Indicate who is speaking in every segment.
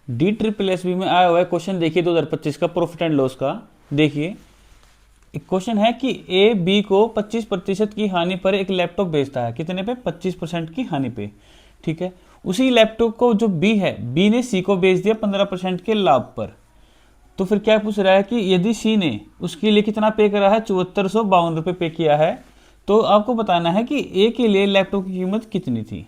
Speaker 1: DSSB में आया हुआ है क्वेश्चन, देखिए 2025 का प्रॉफिट एंड लॉस का। देखिए एक क्वेश्चन है कि ए बी को 25% की हानि पर एक लैपटॉप बेचता है। कितने पे? 25% की हानि पे। ठीक है, उसी लैपटॉप को जो बी है, बी ने सी को बेच दिया 15% के लाभ पर। तो फिर क्या पूछ रहा है कि यदि सी ने उसके लिए कितना पे करा है? 7452 रुपये पे किया है। तो आपको बताना है कि ए के लिए लैपटॉप की कीमत कितनी थी।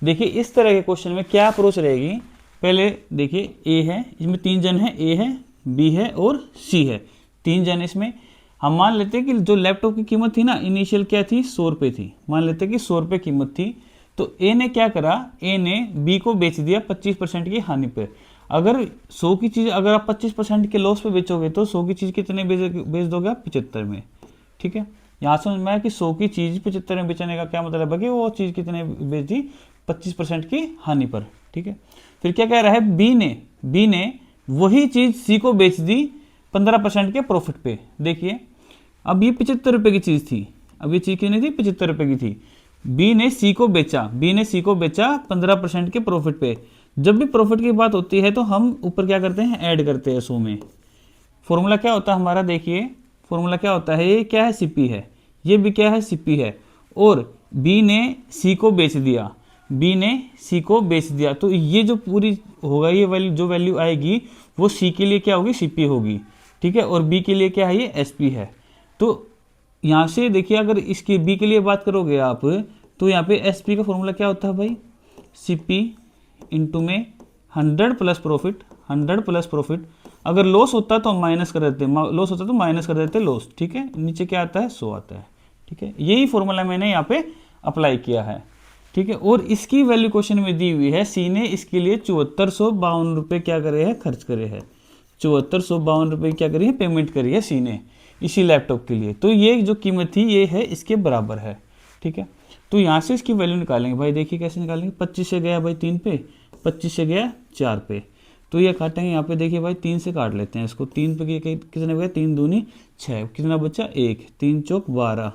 Speaker 1: देखिए इस तरह के क्वेश्चन में क्या अप्रोच रहेगी, पहले देखिए ए है, इसमें 3 जन है, ए है, बी है और सी है, 3 जन। इसमें हम मान लेते हैं कि जो लैपटॉप की कीमत थी ना, इनिशियल क्या थी? 100 रुपये थी। मान लेते हैं कि 100 रुपये कीमत थी। तो ए ने क्या करा? ए ने बी को बेच दिया 25% की हानि पे। अगर 100 की चीज़ अगर आप 25% के लॉस पे बेचोगे तो 100 की चीज़ कितने बेच दोगे आप? 75 में। ठीक है, यहाँ समझ में आया कि 100 की चीज़ 75 में बेचने का क्या मतलब है कि वो चीज़ कितने बेच दी? 25% की हानि पर। ठीक है, फिर क्या कह रहा है? बी ने वही चीज़ सी को बेच दी 15% के प्रॉफिट पे। देखिए अब ये 75 रुपये की चीज़ थी, अब ये चीज़ कितनी थी? 75 रुपये की थी। बी ने सी को बेचा 15% के प्रॉफिट पे। जब भी प्रॉफिट की बात होती है तो हम ऊपर क्या करते हैं? ऐड करते हैं 100 में। फॉर्मूला क्या होता है हमारा? देखिए फॉर्मूला क्या होता है? ये क्या है? सीपी है, ये भी क्या है? सीपी है। और बी ने सी को बेच दिया, तो ये जो पूरी होगा, ये वैल्यू जो वैल्यू आएगी वो सी के लिए क्या होगी? सीपी होगी। ठीक है, और बी के लिए क्या है? ये एसपी है। तो यहाँ से देखिए अगर इसके बी के लिए बात करोगे आप, तो यहाँ पे एसपी का फॉर्मूला क्या होता है भाई? सीपी इंटू में 100 प्लस प्रॉफिट। अगर लॉस होता तो माइनस कर देते लॉस। ठीक है, नीचे क्या आता है? 100 आता है। ठीक है, यही फॉर्मूला मैंने यहाँ पे अप्लाई किया है। ठीक है, और इसकी वैल्यू क्वेश्चन में दी हुई है। सी ने इसके लिए 7452 रुपये क्या करे हैं? खर्च करे हैं। 7452 रुपये क्या करी है? पेमेंट करी है सी ने इसी लैपटॉप के लिए। तो ये जो कीमत थी ये है इसके बराबर है। ठीक है, तो यहाँ से इसकी वैल्यू निकालेंगे भाई। देखिए कैसे निकालेंगे? 25 से गया भाई 3 पे, 25 से गया 4 पे, तो ये काटेंगे यहाँ पे। देखिए भाई 3 से काट लेते हैं इसको। 3 पे कितने बचे? 3 दूनी 6, कितना बचा? 1, 3 चौक 12,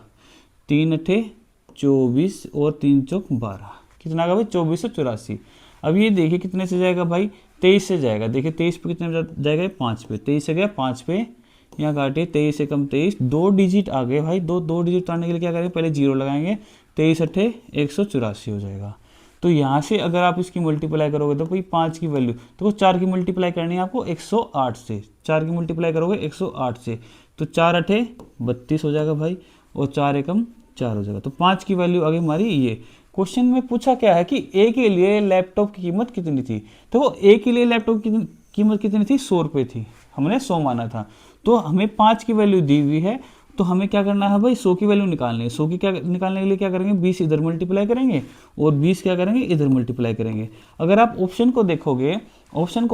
Speaker 1: 3 अठे 24 और 3 चौक 12, कितना का भाई? 2484। अब ये देखिए कितने से जाएगा भाई? 23 से जाएगा। देखिए 23 पे कितने जाएगा? 5 पे। 23 से गया 5 पे, यहाँ काटे 23 से कम 23, 2 डिजिट आ गए भाई। दो डिजिट आने के लिए क्या करेंगे? पहले जीरो लगाएंगे। 23 अठे 184 हो जाएगा। तो यहाँ से अगर आप इसकी मल्टीप्लाई करोगे तो कोई 5 की वैल्यू, तो 4 की मल्टीप्लाई करनी है आपको 108 से। 4 की मल्टीप्लाई करोगे 108 से, तो 4 अठे 32 हो जाएगा भाई, और 4 एकम 4 हो जाएगा। तो 5 की वैल्यू आ गई हमारी ये। क्वेश्चन में पूछा क्या है कि ए के लिए लैपटॉप की कीमत कितनी थी? तो वो ए के लिए लैपटॉप की कीमत कितनी थी? 100 रुपये थी, हमने 100 माना था। तो हमें 5 की वैल्यू दी हुई है, तो हमें क्या करना है भाई? 100 की वैल्यू निकालनी है। 100 की क्या निकालने के लिए क्या करेंगे? 20 इधर मल्टीप्लाई करेंगे और 20 क्या करेंगे? इधर मल्टीप्लाई करेंगे। अगर आप ऑप्शन को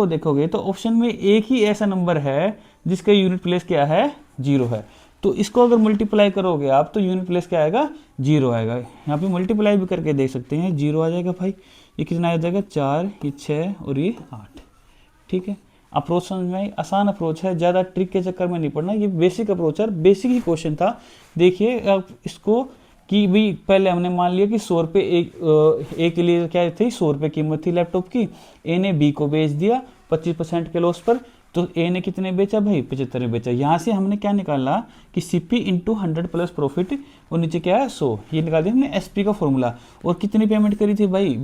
Speaker 1: देखोगे तो ऑप्शन में एक ही ऐसा नंबर है जिसका यूनिट प्लेस क्या है? 0 है। तो इसको अगर मल्टीप्लाई करोगे आप तो यूनिट प्लेस क्या आएगा? 0 आएगा। यहाँ पे मल्टीप्लाई भी करके देख सकते हैं, 0 आ जाएगा भाई। ये कितना आ जाएगा? 4, ये 6 और ये 8। ठीक है, अप्रोच समझ में आई? आसान अप्रोच है, ज़्यादा ट्रिक के चक्कर में नहीं पड़ना। ये बेसिक अप्रोच है, बेसिक ही क्वेश्चन था। देखिए अब इसको कि भाई पहले हमने मान लिया कि 100 रुपये ए के लिए क्या थी? 100 रुपये कीमत थी लैपटॉप की। ए ने बी को बेच दिया 25% के लॉस पर। तो ए ने कितने बेचा भाई? 75 में बेचा। यहाँ से हमने क्या निकाला कि सीपी इंटू 100 प्लस प्रॉफिट, और नीचे क्या है? 100। ये निकाल दिया हमने एसपी का फॉर्मूला। और कितनी पेमेंट करी थी भाई?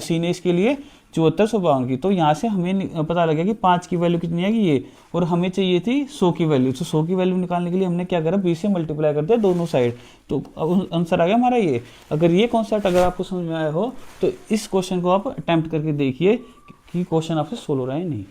Speaker 1: सी ने इसके लिए 7452 की। तो यहाँ से हमें पता लगा कि 5 की वैल्यू कितनी आएगी ये, और हमें चाहिए थी 100 की वैल्यू। तो 100 की वैल्यू निकालने के लिए हमने क्या करा? 20 से मल्टीप्लाई कर दिया दोनों साइड, तो आंसर आ गया हमारा ये। अगर ये कॉन्सेप्ट अगर आपको समझ में आया हो तो इस क्वेश्चन को आप अटेम्प्ट करके देखिए कि क्वेश्चन आपसे सोल्व हो रहा है नहीं।